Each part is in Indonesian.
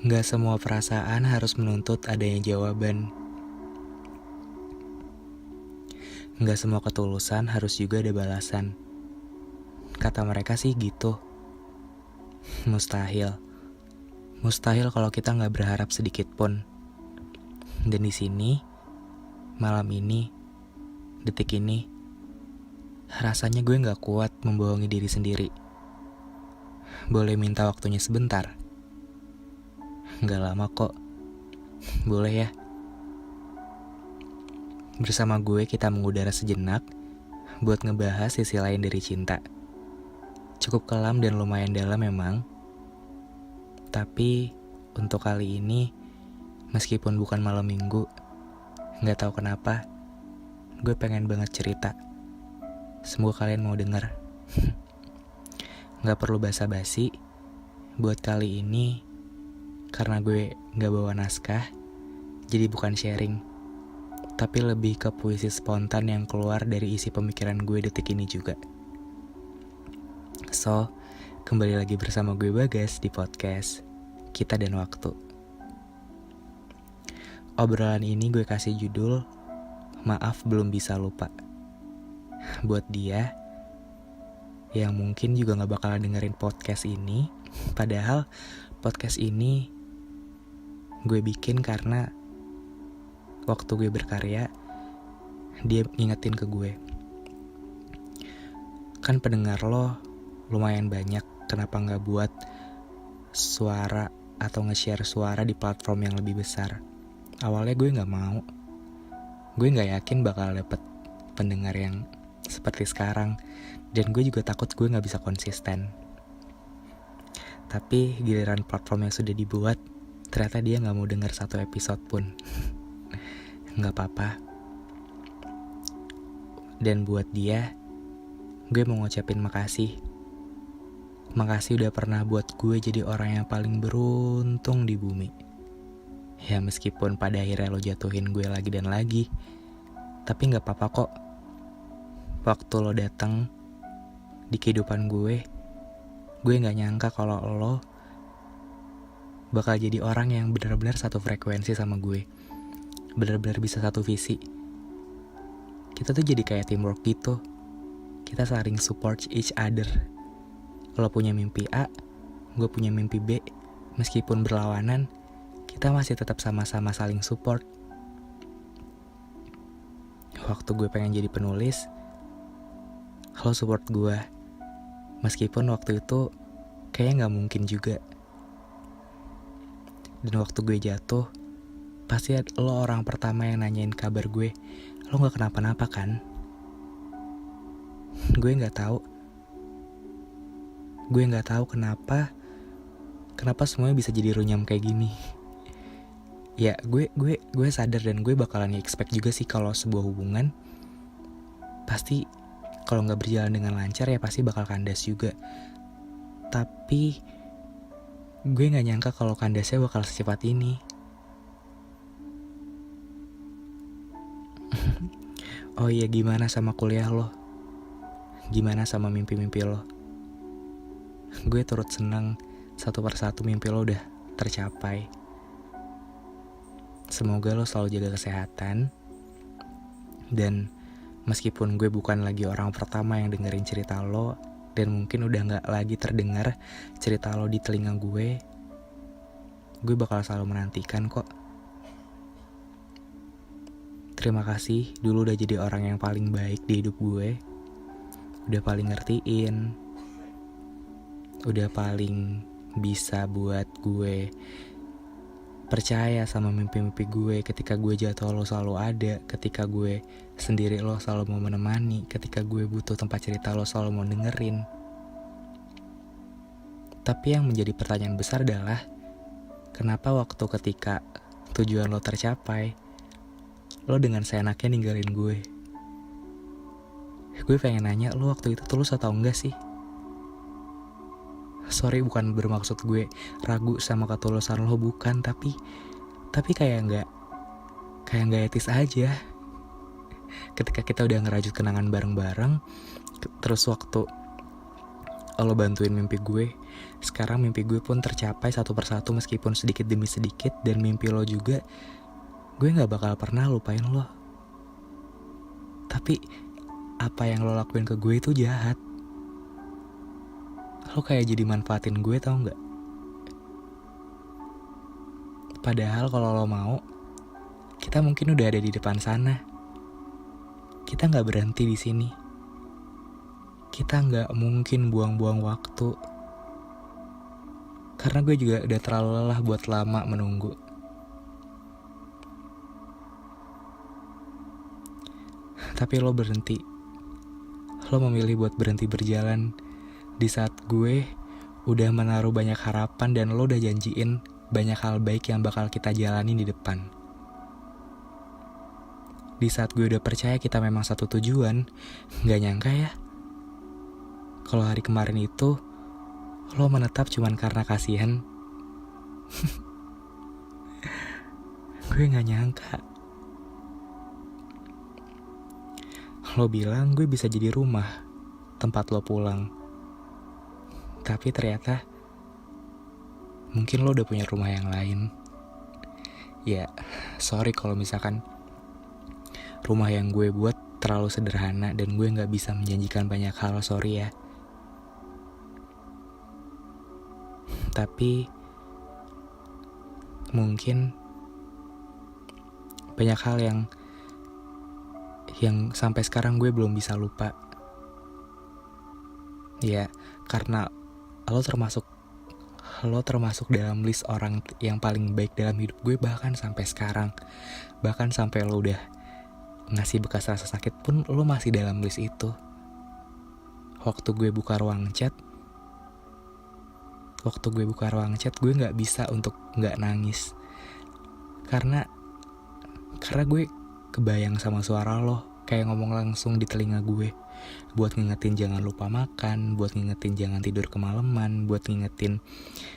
Gak semua perasaan harus menuntut adanya jawaban. Gak semua ketulusan harus juga ada balasan. Kata mereka sih gitu. Mustahil. Mustahil kalau kita gak berharap sedikit pun. Dan di sini, malam ini, detik ini, rasanya gue gak kuat membohongi diri sendiri. Boleh minta waktunya sebentar? Gak lama kok. Boleh ya? Bersama gue kita mengudara sejenak buat ngebahas sisi lain dari cinta. Cukup kelam dan lumayan dalam memang. Tapi untuk kali ini, meskipun bukan malam minggu, gak tahu kenapa, gue pengen banget cerita. Semoga kalian mau denger. Gak perlu basa-basi. Buat kali ini, karena gue gak bawa naskah, jadi bukan sharing, tapi lebih ke puisi spontan yang keluar dari isi pemikiran gue detik ini juga. So, kembali lagi bersama gue Bagas di podcast Kita dan Waktu. Obrolan ini gue kasih judul Maaf Belum Bisa Lupa. Buat dia yang mungkin juga gak bakalan dengerin podcast ini, padahal podcast ini gue bikin karena waktu gue berkarya, dia ngingetin ke gue. Kan pendengar lo lumayan banyak, kenapa gak buat suara atau nge-share suara di platform yang lebih besar? Awalnya gue gak mau. Gue gak yakin bakal dapet pendengar yang seperti sekarang. Dan gue juga takut gue gak bisa konsisten. Tapi giliran platform yang sudah dibuat, ternyata dia gak mau denger satu episode pun. Gak apa-apa. Dan buat dia, gue mau ngucapin makasih. Makasih udah pernah buat gue jadi orang yang paling beruntung di bumi. Ya meskipun pada akhirnya lo jatuhin gue lagi dan lagi, tapi gak apa-apa kok. Waktu lo datang di kehidupan gue gak nyangka kalau lo bakal jadi orang yang benar-benar satu frekuensi sama gue. Benar-benar bisa satu visi. Kita tuh jadi kayak teamwork gitu. Kita saling support each other. Lo punya mimpi A, gue punya mimpi B. Meskipun berlawanan, kita masih tetap sama-sama saling support. Waktu gue pengen jadi penulis, lo support gue. Meskipun waktu itu kayaknya gak mungkin juga. Dan waktu gue jatuh, pasti lo orang pertama yang nanyain kabar gue. Lo gak kenapa-napa kan? Gue gak tahu. Gue gak tahu kenapa semuanya bisa jadi runyam kayak gini. Ya gue sadar dan gue bakalan expect juga sih kalau sebuah hubungan pasti kalau gak berjalan dengan lancar ya pasti bakal kandas juga. Tapi gue gak nyangka kalau kandasnya bakal secepat ini. Oh iya, gimana sama kuliah lo? Gimana sama mimpi-mimpi lo? Gue turut senang satu persatu mimpi lo udah tercapai. Semoga lo selalu jaga kesehatan. Dan meskipun gue bukan lagi orang pertama yang dengerin cerita lo, dan mungkin udah gak lagi terdengar cerita lo di telinga gue bakal selalu menantikan kok. Terima kasih dulu udah jadi orang yang paling baik di hidup gue. Udah paling ngertiin. Udah paling bisa buat gue percaya sama mimpi-mimpi gue. Ketika gue jatuh lo selalu ada. Ketika gue sendiri lo selalu mau menemani. Ketika gue butuh tempat cerita lo selalu mau dengerin. Tapi yang menjadi pertanyaan besar adalah kenapa waktu ketika tujuan lo tercapai, lo dengan seenaknya ninggalin gue? Gue pengen nanya, lo waktu itu tulus atau enggak sih? Sorry, bukan bermaksud gue ragu sama ketulusan lo, bukan. Tapi kayak nggak etis aja. Ketika kita udah ngerajut kenangan bareng-bareng, terus waktu lo bantuin mimpi gue, Sekarang mimpi gue pun tercapai satu persatu meskipun sedikit demi sedikit. Dan mimpi lo juga, gue gak bakal pernah lupain lo. Tapi apa yang lo lakuin ke gue itu jahat. Lo kayak jadi manfaatin gue, tau gak? Padahal kalau lo mau, kita mungkin udah ada di depan sana. Kita gak berhenti di sini. Kita gak mungkin buang-buang waktu. Karena gue juga udah terlalu lelah buat lama menunggu. Tapi lo berhenti. Lo memilih buat berhenti berjalan di saat gue udah menaruh banyak harapan dan lo udah janjiin banyak hal baik yang bakal kita jalanin di depan. Di saat gue udah percaya kita memang satu tujuan, gak nyangka ya, kalau hari kemarin itu lo menetap cuman karena kasihan. Gue gak nyangka. Lo bilang gue bisa jadi rumah, tempat lo pulang. Tapi ternyata mungkin lo udah punya rumah yang lain. Ya, sorry kalau misalkan rumah yang gue buat terlalu sederhana dan gue gak bisa menjanjikan banyak hal, sorry ya. Tapi mungkin banyak hal yang sampai sekarang gue belum bisa lupa. Ya, karena lo termasuk dalam list orang yang paling baik dalam hidup gue, bahkan sampai sekarang. Bahkan sampai lo udah ngasih bekas rasa sakit pun lo masih dalam list itu. Waktu gue buka ruang chat, gue gak bisa untuk gak nangis. Karena gue kebayang sama suara lo, kayak ngomong langsung di telinga gue. Buat ngingetin jangan lupa makan, buat ngingetin jangan tidur kemalaman, buat ngingetin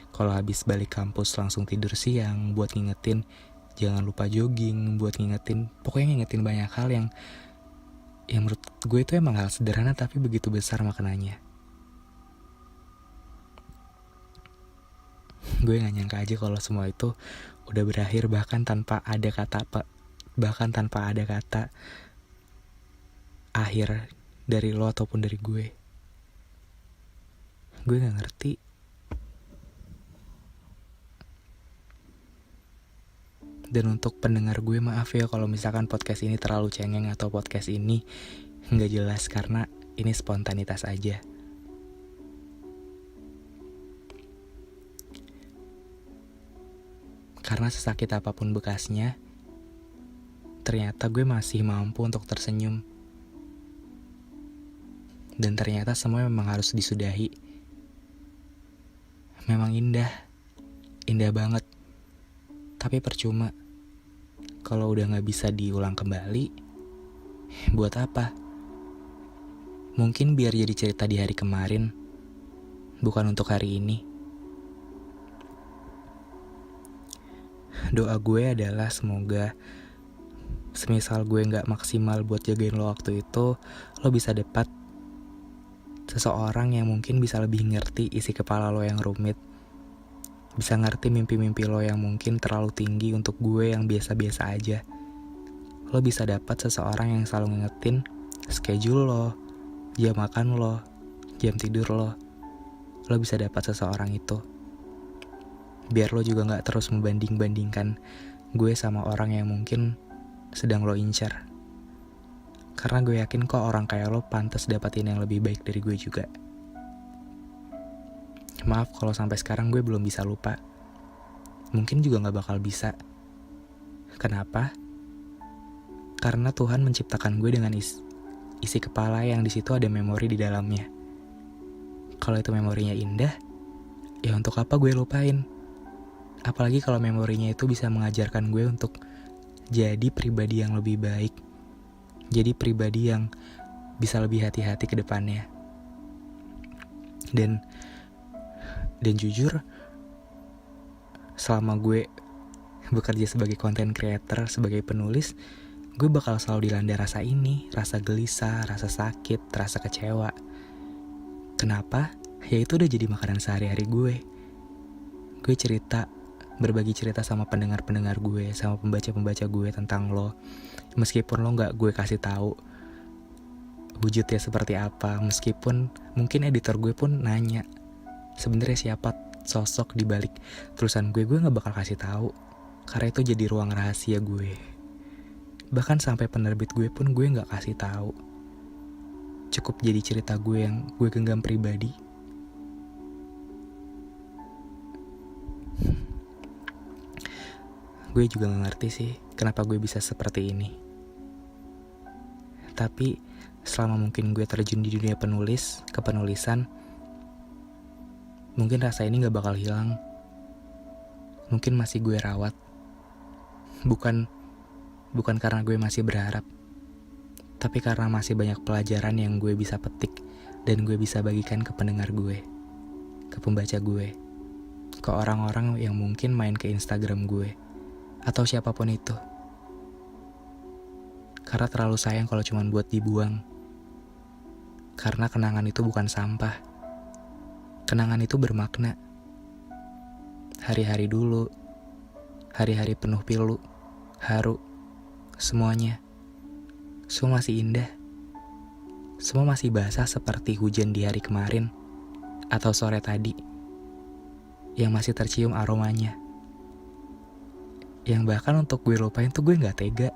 kalau habis balik kampus langsung tidur siang, buat ngingetin jangan lupa jogging, buat pokoknya ngingetin banyak hal yang menurut gue itu emang hal sederhana tapi begitu besar maknanya. Gue gak nyangka aja kalau semua itu udah berakhir bahkan tanpa ada kata akhir dari lo ataupun dari gue. Gue gak ngerti. Dan untuk pendengar gue, maaf ya kalau misalkan podcast ini terlalu cengeng atau podcast ini gak jelas, karena ini spontanitas aja. Karena sesakit apapun bekasnya, ternyata gue masih mampu untuk tersenyum. Dan ternyata semua memang harus disudahi. Memang indah banget. Tapi percuma. Kalau udah gak bisa diulang kembali, buat apa? Mungkin biar jadi cerita di hari kemarin, bukan untuk hari ini. Doa gue adalah semoga semisal gue gak maksimal buat jagain lo waktu itu, lo bisa dapat seseorang yang mungkin bisa lebih ngerti isi kepala lo yang rumit. Bisa ngerti mimpi-mimpi lo yang mungkin terlalu tinggi untuk gue yang biasa-biasa aja. Lo bisa dapat seseorang yang selalu ngingetin schedule lo, jam makan lo, jam tidur lo. Lo bisa dapat seseorang itu. Biar lo juga gak terus membanding-bandingkan gue sama orang yang mungkin sedang lo incar. Karena gue yakin kok orang kayak lo pantas dapatin yang lebih baik dari gue juga. Maaf kalau sampai sekarang gue belum bisa lupa. Mungkin juga gak bakal bisa. Kenapa? Karena Tuhan menciptakan gue dengan isi kepala yang di situ ada memori di dalamnya. Kalau itu memorinya indah, ya untuk apa gue lupain? Apalagi kalau memorinya itu bisa mengajarkan gue untuk jadi pribadi yang lebih baik. Jadi pribadi yang bisa lebih hati-hati ke depannya. Dan jujur, selama gue bekerja sebagai content creator, sebagai penulis, gue bakal selalu dilanda rasa ini, rasa gelisah, rasa sakit, rasa kecewa. Kenapa? ya itu udah jadi makanan sehari-hari gue. Gue berbagi cerita sama pendengar-pendengar gue, sama pembaca-pembaca gue tentang lo. Meskipun lo gak gue kasih tahu wujudnya seperti apa, meskipun mungkin editor gue pun nanya sebenarnya siapa sosok di balik tulisan gue gak bakal kasih tahu, karena itu jadi ruang rahasia gue. Bahkan sampai penerbit gue pun gue gak kasih tahu. Cukup jadi cerita gue yang gue genggam pribadi. Gue juga gak ngerti sih kenapa gue bisa seperti ini. Tapi selama mungkin gue terjun di dunia kepenulisan, mungkin rasa ini gak bakal hilang. Mungkin masih gue rawat. Bukan karena gue masih berharap, tapi karena masih banyak pelajaran yang gue bisa petik dan gue bisa bagikan ke pendengar gue, ke pembaca gue, ke orang-orang yang mungkin main ke Instagram gue, atau siapapun itu. Karena terlalu sayang kalau cuma buat dibuang. Karena kenangan itu bukan sampah. Kenangan itu bermakna. Hari-hari dulu, hari-hari penuh pilu, haru, semuanya. Semua masih indah. Semua masih basah seperti hujan di hari kemarin atau sore tadi, yang masih tercium aromanya. Yang bahkan untuk gue lupain tuh gue gak tega.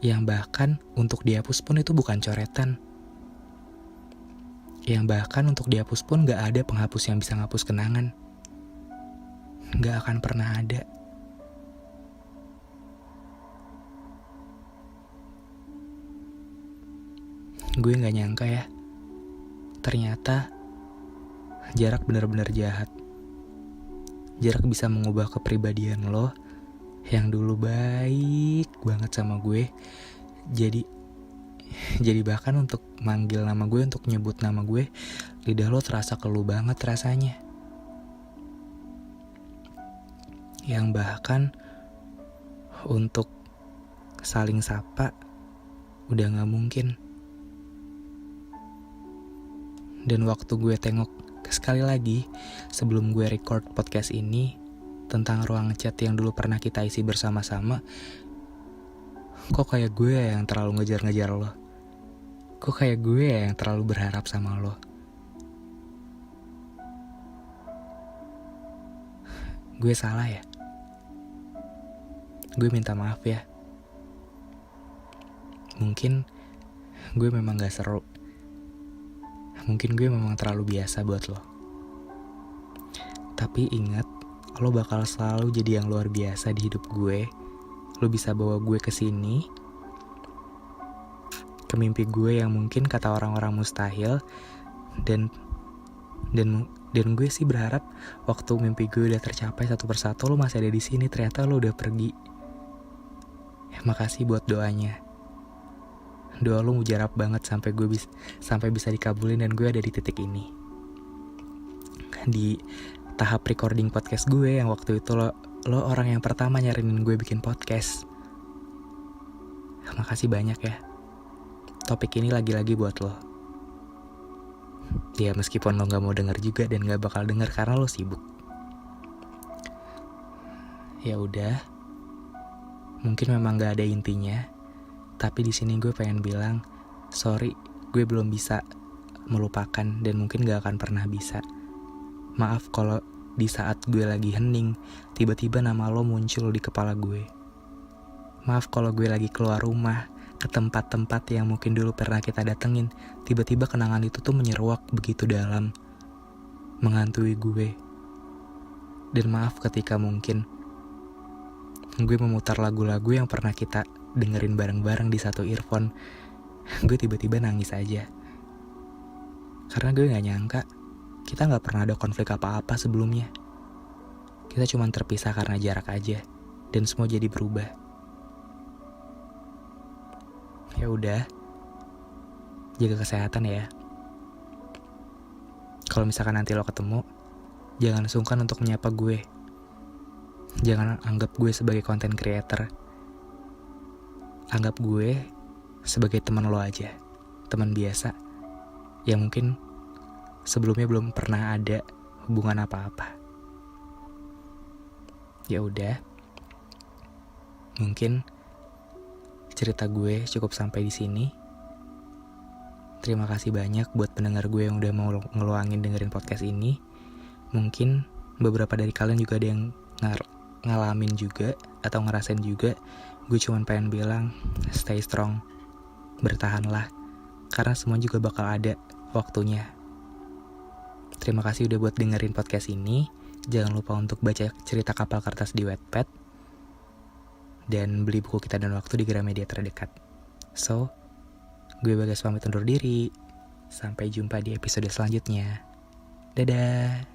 Yang bahkan untuk dihapus pun itu bukan coretan. Yang bahkan untuk dihapus pun gak ada penghapus yang bisa ngapus kenangan. Gak akan pernah ada. Gue gak nyangka ya, ternyata jarak benar-benar jahat. Jarak bisa mengubah kepribadian lo yang dulu baik banget sama gue, jadi bahkan untuk manggil nama gue, untuk nyebut nama gue, lidah lo terasa keluh banget rasanya. Yang bahkan untuk saling sapa udah gak mungkin. Dan waktu gue tengok sekali lagi sebelum gue record podcast ini tentang ruang chat yang dulu pernah kita isi bersama-sama, kok kayak gue yang terlalu ngejar-ngejar lo. Kok kayak gue yang terlalu berharap sama lo. Gue salah ya? Gue minta maaf ya. Mungkin gue memang gak seru. Mungkin gue memang terlalu biasa buat lo. Tapi ingat, lo bakal selalu jadi yang luar biasa di hidup gue. Lo bisa bawa gue ke sini, ke mimpi gue yang mungkin kata orang-orang mustahil. Dan gue sih berharap waktu mimpi gue udah tercapai satu persatu, lo masih ada di sini. Ternyata lo udah pergi. Makasih buat doanya. Doa lo mujarab banget sampai bisa dikabulin dan gue ada di titik ini. Di tahap recording podcast gue yang waktu itu lo orang yang pertama nyarinin gue bikin podcast. Makasih banyak ya. Topik ini lagi-lagi buat lo. Ya meskipun lo gak mau denger juga dan gak bakal denger karena lo sibuk. Ya udah. Mungkin memang gak ada intinya. Tapi di sini gue pengen bilang, sorry, gue belum bisa melupakan dan mungkin gak akan pernah bisa. Maaf kalau di saat gue lagi hening, tiba-tiba nama lo muncul di kepala gue. Maaf kalau gue lagi keluar rumah, ke tempat-tempat yang mungkin dulu pernah kita datengin, tiba-tiba kenangan itu tuh menyeruak begitu dalam, menghantui gue. Dan maaf ketika mungkin gue memutar lagu-lagu yang pernah kita dengerin bareng-bareng di satu earphone, gue tiba-tiba nangis aja. Karena gue gak nyangka kita gak pernah ada konflik apa-apa sebelumnya. Kita cuma terpisah karena jarak aja, dan semua jadi berubah. Ya udah, jaga kesehatan ya. Kalau misalkan nanti lo ketemu, jangan sungkan untuk menyapa gue. Jangan anggap gue sebagai content creator. Anggap gue sebagai teman lo aja, teman biasa yang mungkin sebelumnya belum pernah ada hubungan apa-apa. Ya udah, mungkin cerita gue cukup sampai di sini. Terima kasih banyak buat pendengar gue yang udah mau ngeluangin dengerin podcast ini. Mungkin beberapa dari kalian juga ada yang ngalamin juga atau ngerasain juga. Gue cuman pengen bilang, stay strong, bertahanlah, karena semua juga bakal ada waktunya. Terima kasih udah buat dengerin podcast ini. Jangan lupa untuk baca cerita Kapal Kertas di Wattpad, dan beli buku Kita dan Waktu di Gramedia terdekat. So, gue Bagas pamit undur diri. Sampai jumpa di episode selanjutnya. Dadah.